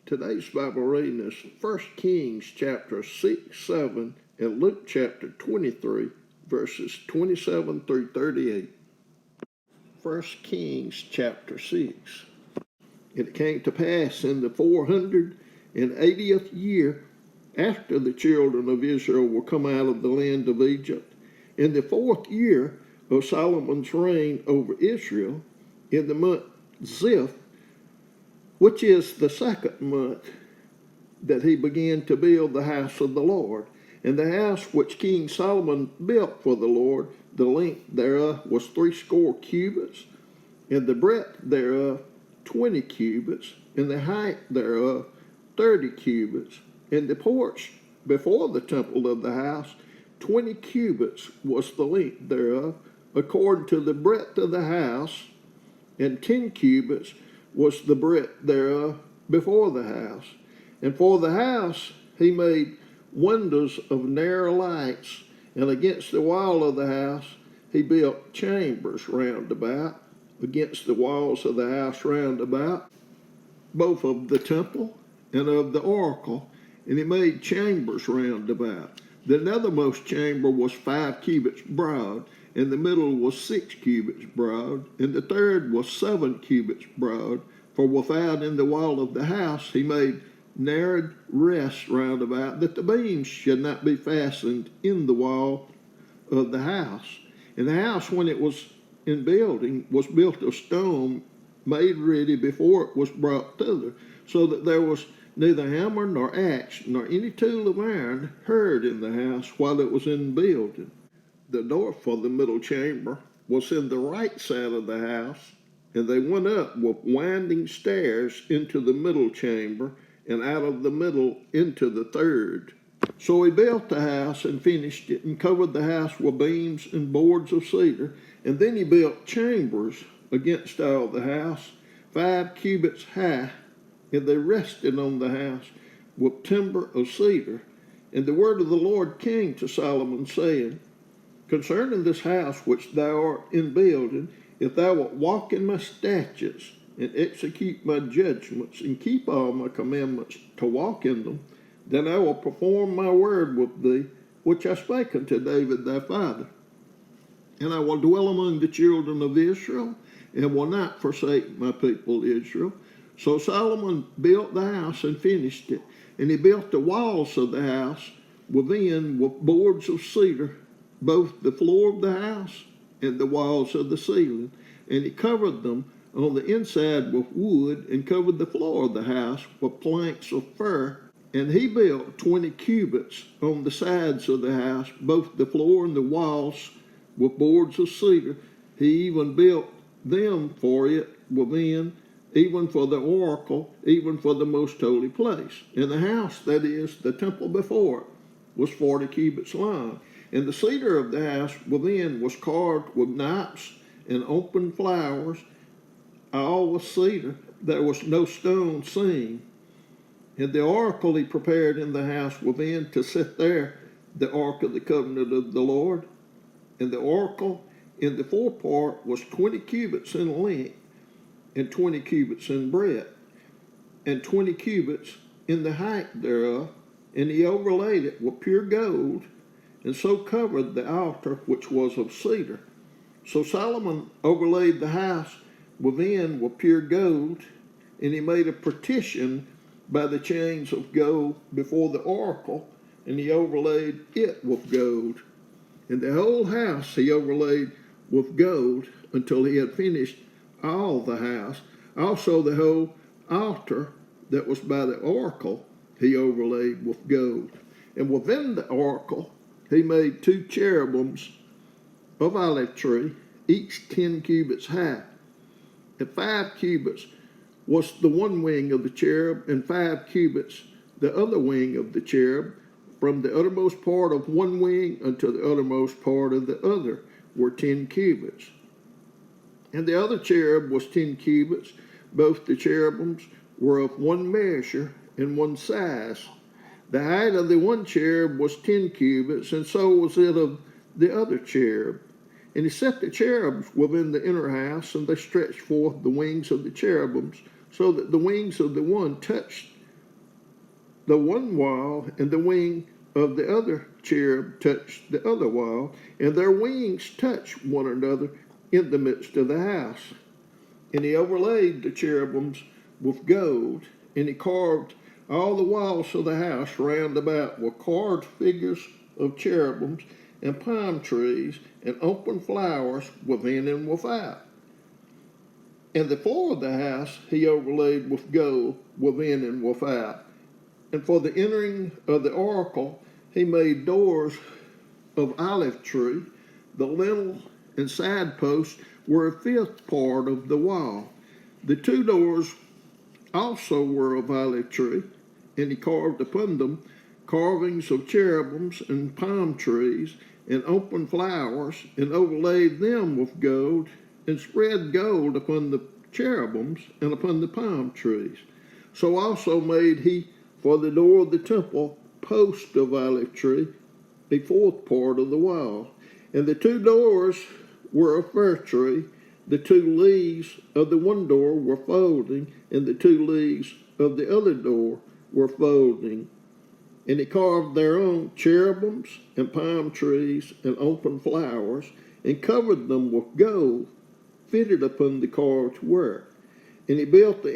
Today's Bible reading is 1 Kings chapter 6, 7, and Luke chapter 23, verses 27 through 38. 1 Kings chapter 6. It came to pass in the 480th year after the children of Israel were come out of the land of Egypt, in the 4th year of Solomon's reign over Israel, in the month Ziph, which is the 2nd month, that he began to build the house of the Lord. And the house which King Solomon built for the Lord, the length thereof was 80 cubits, and the breadth thereof 20 cubits, and the height thereof 30 cubits. And the porch before the temple of the house, 20 cubits was the length thereof, according to the breadth of the house, and 10 cubits was the breadth thereof before the house. And for the house he made windows of narrow lights, and against the wall of the house he built chambers round about, against the walls of the house round about, both of the temple and of the oracle, and he made chambers round about. The nethermost chamber was 5 cubits broad, and the middle was 6 cubits broad, and the third was 7 cubits broad. For without in the wall of the house he made narrowed rests round about, that the beams should not be fastened in the wall of the house. And the house, when it was in building, was built of stone, made ready before it was brought thither, so that there was neither hammer nor axe nor any tool of iron heard in the house while it was in building. The door for the middle chamber was in the right side of the house, and they went up with winding stairs into the middle chamber, and out of the middle into the third. So he built the house and finished it, and covered the house with beams and boards of cedar. And then he built chambers against all the house, 5 cubits high, and they rested on the house with timber of cedar. And the word of the Lord came to Solomon, saying, Concerning this house which thou art in building, if thou wilt walk in my statutes, and execute my judgments, and keep all my commandments to walk in them, then I will perform my word with thee, which I spake unto David thy father. And I will dwell among the children of Israel, and will not forsake my people Israel. So Solomon built the house and finished it, and he built the walls of the house within with boards of cedar, both the floor of the house and the walls of the ceiling. And he covered them on the inside with wood, and covered the floor of the house with planks of fir. And he built 20 cubits on the sides of the house, both the floor and the walls, with boards of cedar. He even built them for it within, even for the oracle, even for the most holy place. And the house, that is, the temple before it, was 40 cubits long. And the cedar of the house within was carved with knops and open flowers, all with cedar. There was no stone seen. And the oracle he prepared in the house within, to set there the ark of the covenant of the Lord. And the oracle in the forepart was 20 cubits in length, and 20 cubits in breadth, and 20 cubits in the height thereof. And he overlaid it with pure gold, and so covered the altar which was of cedar. So Solomon overlaid the house within with pure gold, and he made a partition by the chains of gold before the oracle, and he overlaid it with gold. And the whole house he overlaid with gold until he had finished all the house. Also the whole altar that was by the oracle he overlaid with gold. And within the oracle he made 2 cherubims of olive tree, each 10 cubits high. And 5 cubits was the one wing of the cherub, and 5 cubits the other wing of the cherub. From the uttermost part of one wing unto the uttermost part of the other were 10 cubits. And the other cherub was 10 cubits. Both the cherubims were of one measure and one size. The height of the one cherub was 10 cubits, and so was it of the other cherub. And he set the cherubs within the inner house, and they stretched forth the wings of the cherubims, so that the wings of the one touched the one wall, and the wing of the other cherub touched the other wall, and their wings touched one another in the midst of the house. And he overlaid the cherubims with gold, and he carved all the walls of the house round about with carved figures of cherubims and palm trees and open flowers within and without. And the floor of the house he overlaid with gold within and without. And for the entering of the oracle he made doors of olive tree. The lintel and side posts were a fifth part of the wall. The two doors also were of olive tree, and he carved upon them carvings of cherubims and palm trees and open flowers, and overlaid them with gold, and spread gold upon the cherubims and upon the palm trees. So also made he for the door of the temple post of olive tree, a fourth part of the wall. And the two doors were of fir tree. The two leaves of the one door were folding, and the two leaves of the other door were folding. And he carved thereon cherubims and palm trees and open flowers, and covered them with gold, fitted upon the carved work. And he built the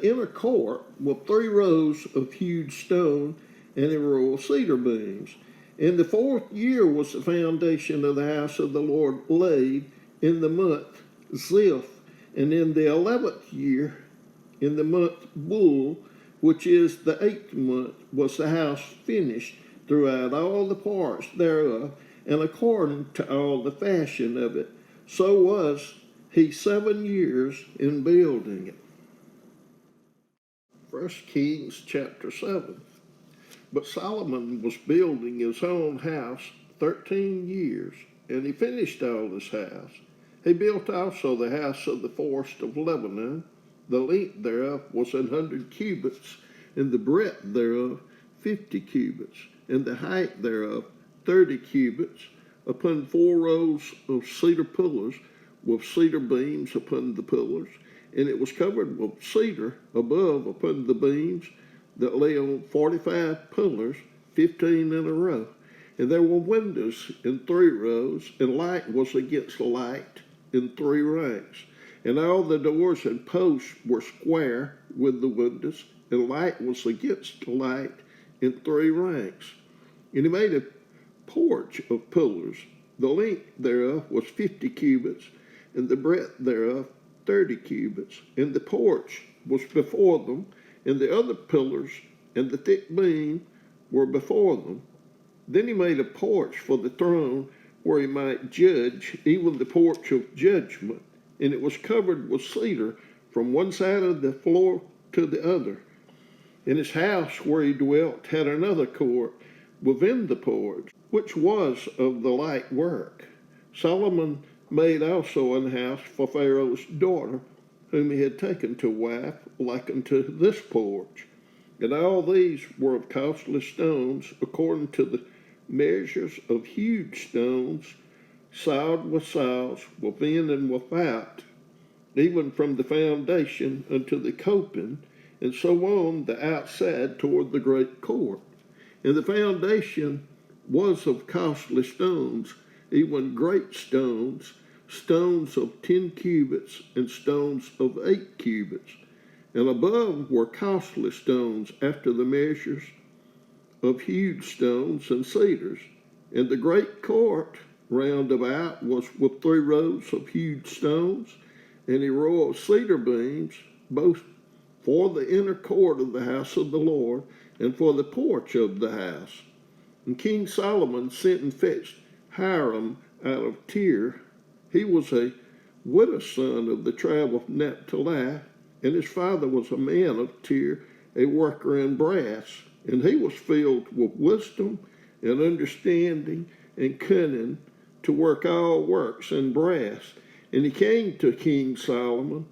inner court with 3 rows of huge stone and a row of cedar beams. In the 4th year was the foundation of the house of the Lord laid, in the month Ziph, and in the 11th year, in the month Bul, which is the 8th month, was the house finished throughout all the parts thereof, and according to all the fashion of it. So was he 7 years in building it. 1 Kings chapter 7. But Solomon was building his own house 13 years, and he finished all his house. He built also the house of the forest of Lebanon. The length thereof was 100 cubits, and the breadth thereof 50 cubits, and the height thereof 30 cubits, upon 4 rows of cedar pillars, with cedar beams upon the pillars. And it was covered with cedar above upon the beams, that lay on 45 pillars, 15 in a row. And there were windows in 3 rows, and light was against light in 3 ranks. And all the doors and posts were square with the windows, and light was against light in 3 ranks. And he made a porch of pillars. The length thereof was 50 cubits, and the breadth thereof 30 cubits. And the porch was before them, and the other pillars and the thick beam were before them. Then he made a porch for the throne where he might judge, even the porch of judgment. And it was covered with cedar from one side of the floor to the other. And his house where he dwelt had another court within the porch, which was of the light work. Solomon made also an house for Pharaoh's daughter, whom he had taken to wife, like unto this porch. And all these were of costly stones, according to the measures of huge stones, sawed with saws, within and without, even from the foundation unto the coping, and so on the outside toward the great court. And the foundation was of costly stones, even great stones, stones of 10 cubits, and stones of 8 cubits. And above were costly stones after the measures of huge stones and cedars. And the great court round about was with 3 rows of huge stones, and a row of cedar beams, both for the inner court of the house of the Lord, and for the porch of the house. And King Solomon sent and fetched Hiram out of Tyre. He was a widow's son of the tribe of Naphtali, and his father was a man of Tyre, a worker in brass. And he was filled with wisdom and understanding and cunning to work all works in brass. And he came to King Solomon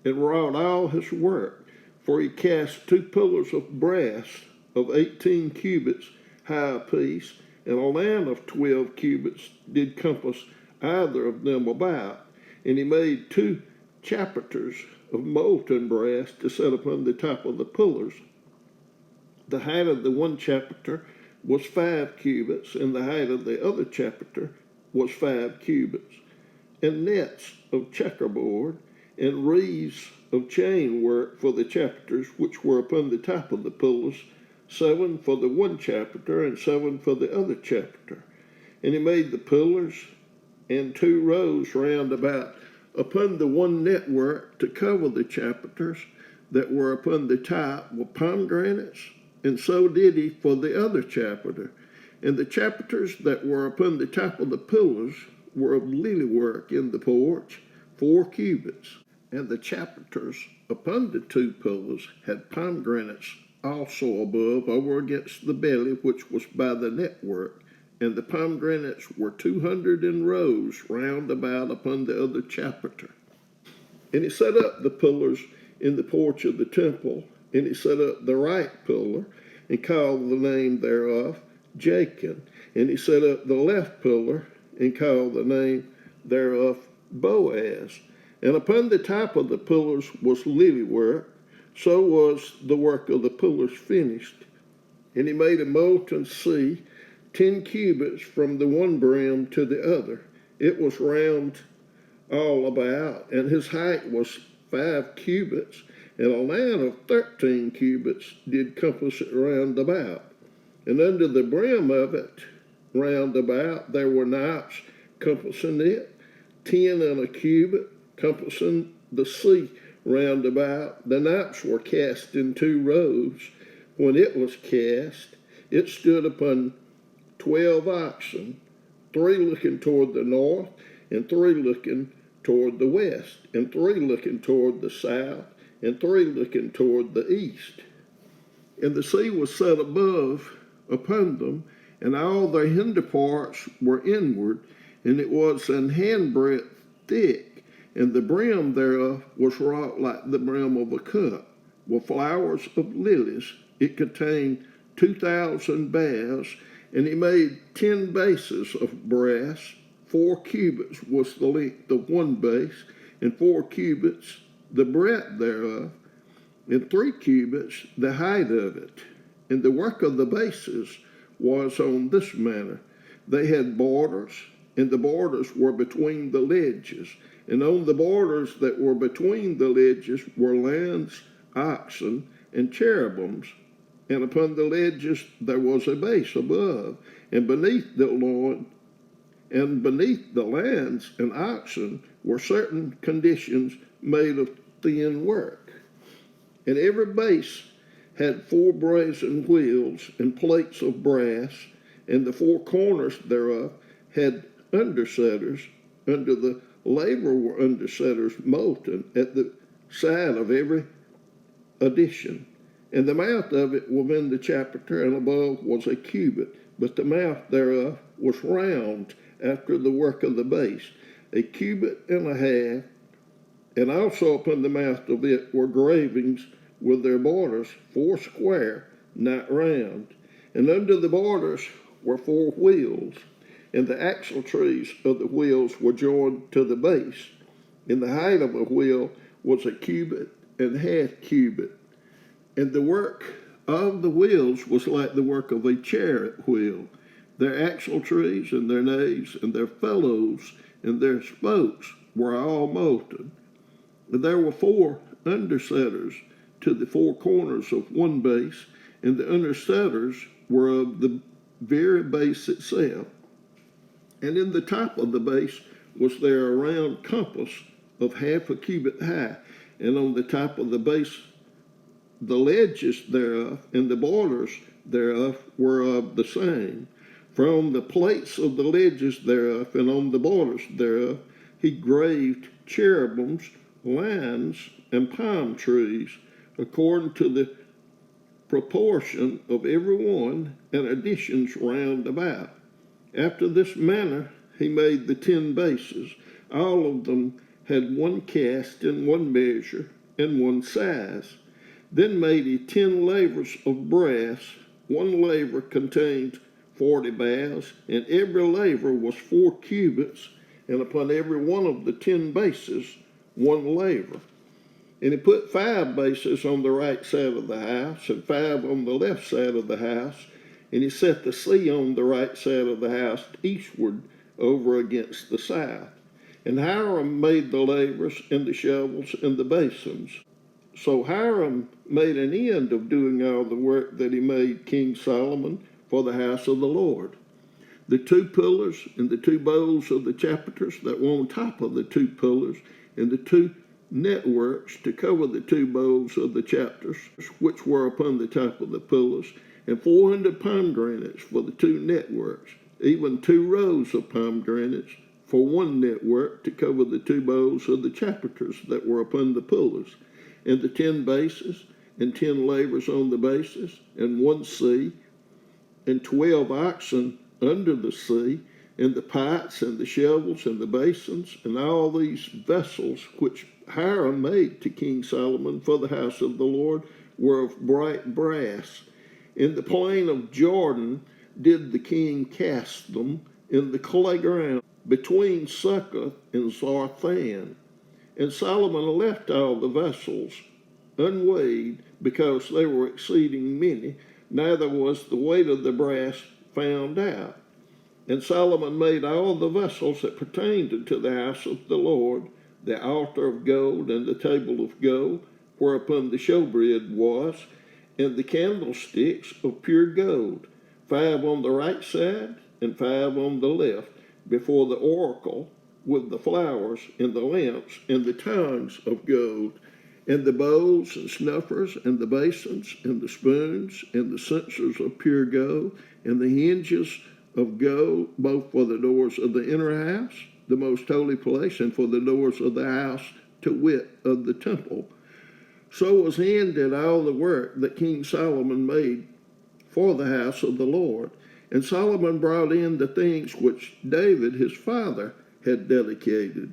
and wrought all his work, for he cast 2 pillars of brass of 18 cubits high apiece, and a line of 12 cubits did compass either of them about. And he made 2 chapiters of molten brass to set upon the top of the pillars. The height of the one chapiter was 5 cubits, and the height of the other chapiter was 5 cubits. And nets of checkerboard, and wreaths of chain work for the chapiters which were upon the top of the pillars, 7 for the one chapiter, and 7 for the other chapiter. And he made the pillars and 2 rows round about upon the one network to cover the chapiters that were upon the top with pomegranates, and so did he for the other chapiter. And the chapiters that were upon the top of the pillars were of lily work in the porch, 4 cubits. And the chapiters upon the 2 pillars had pomegranates also above over against the belly which was by the network. And the pomegranates were 200 in rows round about upon the other chapiter. And he set up the pillars in the porch of the temple, and he set up the right pillar, and called the name thereof Jachin. And he set up the left pillar, and called the name thereof Boaz. And upon the top of the pillars was lily work, so was the work of the pillars finished. And he made a molten sea, 10 cubits from the one brim to the other. It was round all about, and his height was 5 cubits, and a line of 13 cubits did compass it round about. And under the brim of it round about there were knops compassing it, 10 and a cubit, compassing the sea round about. The knops were cast in 2 rows. When it was cast, it stood upon 12 oxen, 3 looking toward the north, and 3 looking toward the west, and 3 looking toward the south, and 3 looking toward the east. And the sea was set above upon them, and all their hinder parts were inward, and it was an handbreadth thick, and the brim thereof was wrought like the brim of a cup, with flowers of lilies. It contained 2,000 baths, and he made 10 bases of brass. 4 cubits was the length of one base, and 4 cubits the breadth thereof, and 3 cubits the height of it. And the work of the bases was on this manner. They had borders, and the borders were between the ledges. And on the borders that were between the ledges were lambs, oxen, and cherubims. And upon the ledges there was a base above, and beneath the loin, and beneath the lambs and oxen were certain conditions made of thin work. And every base had 4 brazen wheels and plates of brass, and the 4 corners thereof had undersetters. Under the laver were undersetters molten at the side of every addition. And the mouth of it within the chapiter and above was a cubit, but the mouth thereof was round after the work of the base, a cubit and a half. And also upon the mouth of it were gravings with their borders 4 square, not round. And under the borders were 4 wheels, and the axle trees of the wheels were joined to the base. And the height of a wheel was a cubit and half cubit. And the work of the wheels was like the work of a chariot wheel. Their axle trees and their naves and their felloes and their spokes were all molten. And there were 4 undersetters to the 4 corners of one base, and the undersetters were of the very base itself. And in the top of the base was there a round compass of half a cubit high, and on the top of the base the ledges thereof and the borders thereof were of the same. From the plates of the ledges thereof and on the borders thereof he graved cherubims, lions, and palm trees, according to the proportion of every one, and additions round about. After this manner he made the 10 bases. All of them had 1 cast and 1 measure and 1 size. Then made he 10 lavers of brass. 1 laver contained 40 baths, and every laver was 4 cubits, and upon every one of the 10 bases one laver. And he put 5 bases on the right side of the house and 5 on the left side of the house. And he set the sea on the right side of the house eastward over against the south. And Hiram made the lavers and the shovels and the basins. So Hiram made an end of doing all the work that he made King Solomon for the house of the Lord. The 2 pillars and the 2 bowls of the chapiters that were on top of the 2 pillars, and the 2 networks to cover the 2 bowls of the chapiters, which were upon the top of the pillars, and 400 pomegranates for the 2 networks, even 2 rows of pomegranates for 1 network to cover the 2 bowls of the chapiters that were upon the pillars, and the 10 bases, and 10 lavers on the bases, and 1 sea, and 12 oxen under the sea, and the pots, and the shovels, and the basins, and all these vessels which Hiram made to King Solomon for the house of the Lord were of bright brass. In the plain of Jordan did the king cast them in the clay ground between Succoth and Zarthan. And Solomon left all the vessels unweighed, because they were exceeding many, neither was the weight of the brass found out. And Solomon made all the vessels that pertained unto the house of the Lord, the altar of gold, and the table of gold, whereupon the showbread was, and the candlesticks of pure gold, 5 on the right side, and 5 on the left, before the oracle, with the flowers, and the lamps, and the tongues of gold, and the bowls, and snuffers, and the basins, and the spoons, and the censers of pure gold, and the hinges of gold, both for the doors of the inner house, the most holy place, and for the doors of the house, to wit, of the temple. So was ended all the work that King Solomon made for the house of the Lord. And Solomon brought in the things which David his father had dedicated.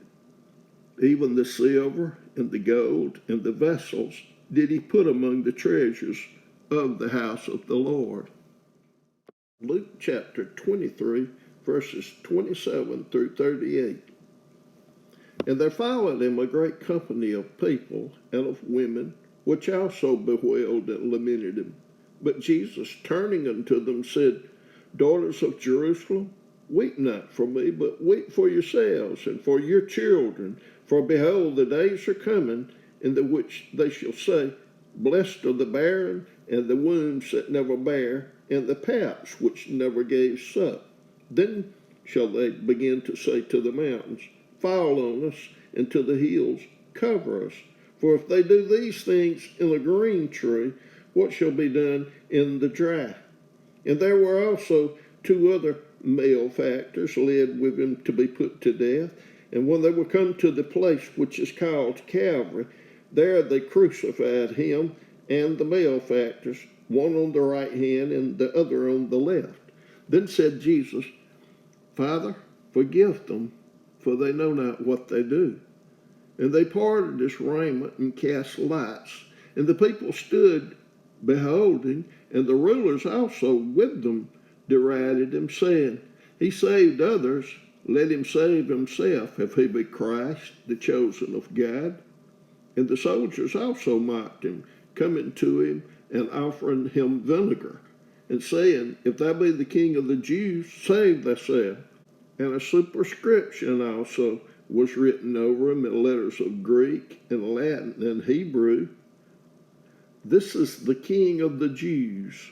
Even the silver and the gold and the vessels did he put among the treasures of the house of the Lord. Luke chapter 23, verses 27 through 38. And there followed him a great company of people and of women, which also bewailed and lamented him. But Jesus, turning unto them, said, Daughters of Jerusalem, weep not for me, but weep for yourselves and for your children. For behold, the days are coming, in the which they shall say, Blessed are the barren, and the wombs that never bare, and the paps which never gave suck. Then shall they begin to say to the mountains, Fall on us, and to the hills, cover us. For if they do these things in a green tree, what shall be done in the dry? And there were also 2 other malefactors led with him to be put to death. And when they were come to the place which is called Calvary, there they crucified him and the malefactors, one on the right hand and the other on the left. Then said Jesus, Father, forgive them, for they know not what they do. And they parted his raiment and cast lots. And the people stood beholding, and the rulers also with them derided him, saying, He saved others, let him save himself, if he be Christ, the chosen of God. And the soldiers also mocked him, coming to him and offering him vinegar, and saying, If thou be the King of the Jews, save thyself. And a superscription also was written over him in letters of Greek and Latin and Hebrew, This is the King of the Jews.